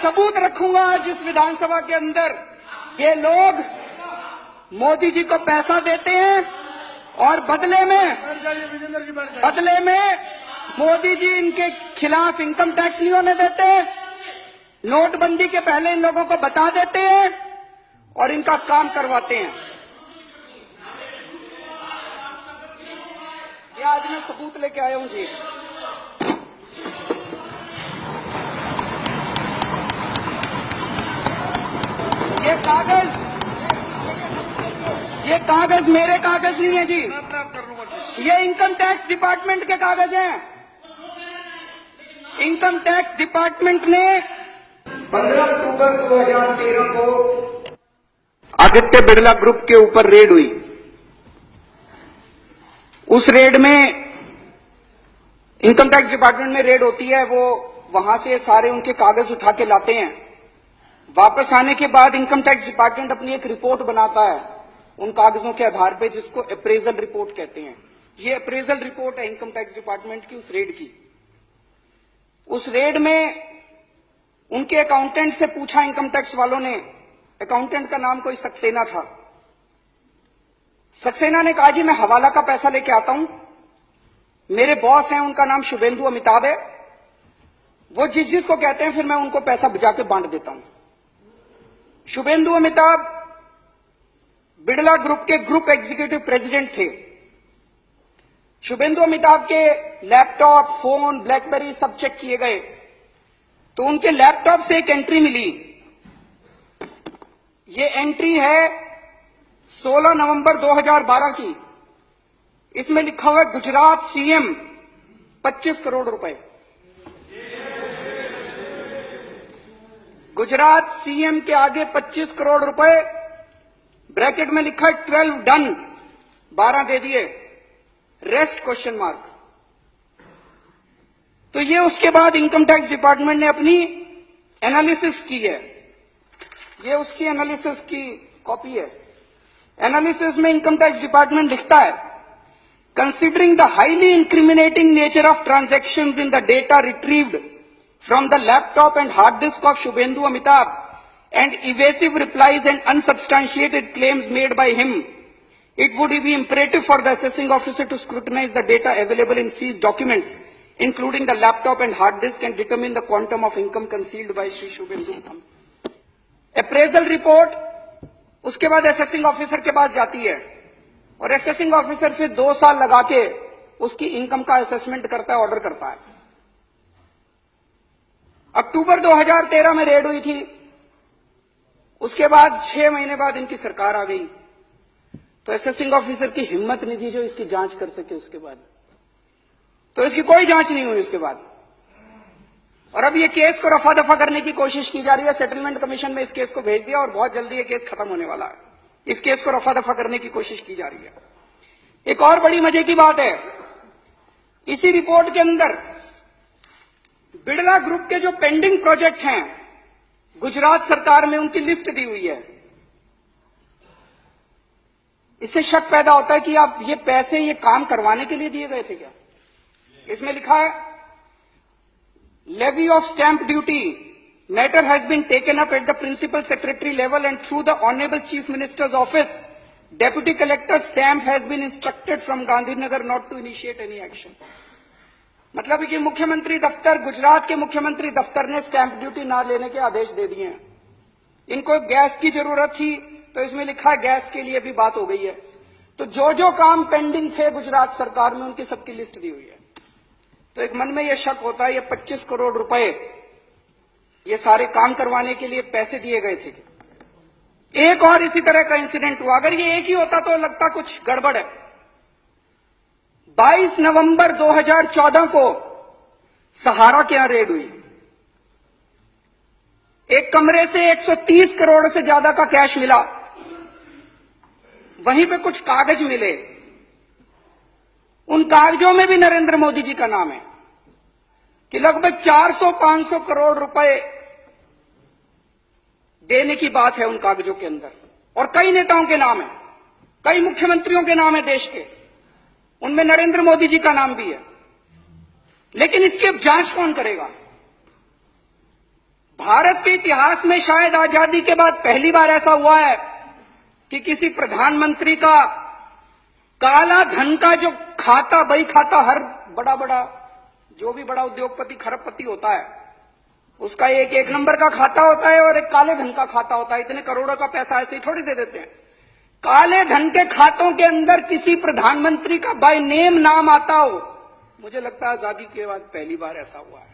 सबूत रखूंगा आज इस विधानसभा के अंदर। ये लोग मोदी जी को पैसा देते हैं और बदले में मोदी जी इनके खिलाफ इनकम टैक्स नहीं होने देते, नोटबंदी के पहले इन लोगों को बता देते हैं और इनका काम करवाते हैं। ये आज मैं सबूत लेके आया हूं जी। ये कागज मेरे कागज नहीं है जी, ये इनकम टैक्स डिपार्टमेंट के कागज हैं। इनकम टैक्स डिपार्टमेंट ने 15 अक्टूबर 2013 को आदित्य बिरला ग्रुप के ऊपर रेड हुई। उस रेड में इनकम टैक्स डिपार्टमेंट में रेड होती है, वो वहां से सारे उनके कागज उठा के लाते हैं। वापस आने के बाद इनकम टैक्स डिपार्टमेंट अपनी एक रिपोर्ट बनाता है उन कागजों के आधार पे, जिसको अप्रेजल रिपोर्ट कहते हैं। ये अप्रेजल रिपोर्ट है इनकम टैक्स डिपार्टमेंट की उस रेड की। उस रेड में उनके अकाउंटेंट से पूछा इनकम टैक्स वालों ने, अकाउंटेंट का नाम कोई सक्सेना था। सक्सेना ने कहा जी मैं हवाला का पैसा लेके आता हूं, मेरे बॉस हैं उनका नाम शुभेंदु अमिताभ है, वो जिसको कहते हैं फिर मैं उनको पैसा जाके बांट देता हूं। शुभेंदु अमिताभ बिड़ला ग्रुप के ग्रुप एग्जीक्यूटिव प्रेसिडेंट थे। शुभेंदु अमिताभ के लैपटॉप, फोन, ब्लैकबेरी सब चेक किए गए तो उनके लैपटॉप से एक एंट्री मिली। ये एंट्री है 16 नवंबर 2012 की। इसमें लिखा हुआ है गुजरात सीएम 25 करोड़ रुपए। गुजरात सीएम के आगे 25 करोड़ रुपए, ब्रैकेट में लिखा है 12 डन, 12 दे दिए, रेस्ट क्वेश्चन मार्क। तो ये उसके बाद इनकम टैक्स डिपार्टमेंट ने अपनी एनालिसिस की है। ये उसकी एनालिसिस की कॉपी है। एनालिसिस में इनकम टैक्स डिपार्टमेंट लिखता है, considering the highly incriminating nature of transactions in the data retrieved from the laptop and hard disk of Shubhendu Amitabh and evasive replies and unsubstantiated claims made by him, it would be imperative for the assessing officer to scrutinize the data available in seized documents, including the laptop and hard disk, and determine the quantum of income concealed by Shri Shubhendu. Appraisal report उसके बाद assessing officer के पास जाती है और assessing officer फिर 2 साल लगा के उसकी इनकम का असेसमेंट करता है, ऑर्डर करता है। अक्टूबर 2013 में रेड हुई थी। उसके बाद 6 महीने बाद इनकी सरकार आ गई तो असेसिंग ऑफिसर की हिम्मत नहीं थी जो इसकी जांच कर सके। उसके बाद तो इसकी कोई जांच नहीं हुई उसके बाद। और अब ये केस को रफा दफा करने की कोशिश की जा रही है। सेटलमेंट कमीशन में इस केस को भेज दिया और बहुत जल्दी ये केस खत्म होने वाला है। इस केस को रफा दफा करने की कोशिश की जा रही है। एक और बड़ी मजे की बात है, इसी रिपोर्ट के अंदर बिड़ला ग्रुप के जो पेंडिंग प्रोजेक्ट हैं गुजरात सरकार में, उनकी लिस्ट दी हुई है। इससे शक पैदा होता है कि आप ये पैसे ये काम करवाने के लिए दिए गए थे क्या। इसमें लिखा है, levy of stamp duty matter has been taken up at the principal secretary level and through the honourable chief minister's office, deputy collector stamp has been instructed from Gandhinagar not to initiate any action. मतलब कि मुख्यमंत्री दफ्तर, गुजरात के मुख्यमंत्री दफ्तर ने stamp duty ना लेने के आदेश दे दिए हैं। इनको गैस की जरूरत थी तो इसमें लिखा है गैस के लिए भी बात हो गई है। तो जो जो काम पेंडिंग थे गुजरात सरकार में उनकी सबकी लिस्ट दी हुई है। तो एक मन में यह शक होता है ये 25 करोड़ रुपए ये सारे काम करवाने के लिए पैसे दिए गए थे। एक और इसी तरह का इंसिडेंट हुआ। अगर ये एक ही होता तो लगता कुछ गड़बड़ है। 22 नवंबर 2014 को सहारा के यहां रेड हुई। एक कमरे से 130 करोड़ से ज्यादा का कैश मिला। वहीं पे कुछ कागज मिले, उन कागजों में भी नरेंद्र मोदी जी का नाम है कि लगभग 400-500 करोड़ रुपए देने की बात है उन कागजों के अंदर। और कई नेताओं के नाम है, कई मुख्यमंत्रियों के नाम है देश के, उनमें नरेंद्र मोदी जी का नाम भी है। लेकिन इसकी अब जांच कौन करेगा? भारत के इतिहास में शायद आजादी के बाद पहली बार ऐसा हुआ है कि किसी प्रधानमंत्री का काला धन का जो खाता, बही खाता, हर बड़ा बड़ा जो भी बड़ा उद्योगपति, खरबपति होता है, उसका एक नंबर का खाता होता है और एक काले धन का खाता होता है। इतने करोड़ों का पैसा ऐसे ही थोड़ी दे देते हैं। काले धन के खातों के अंदर किसी प्रधानमंत्री का बाय नेम नाम आता हो, मुझे लगता है आजादी के बाद पहली बार ऐसा हुआ है।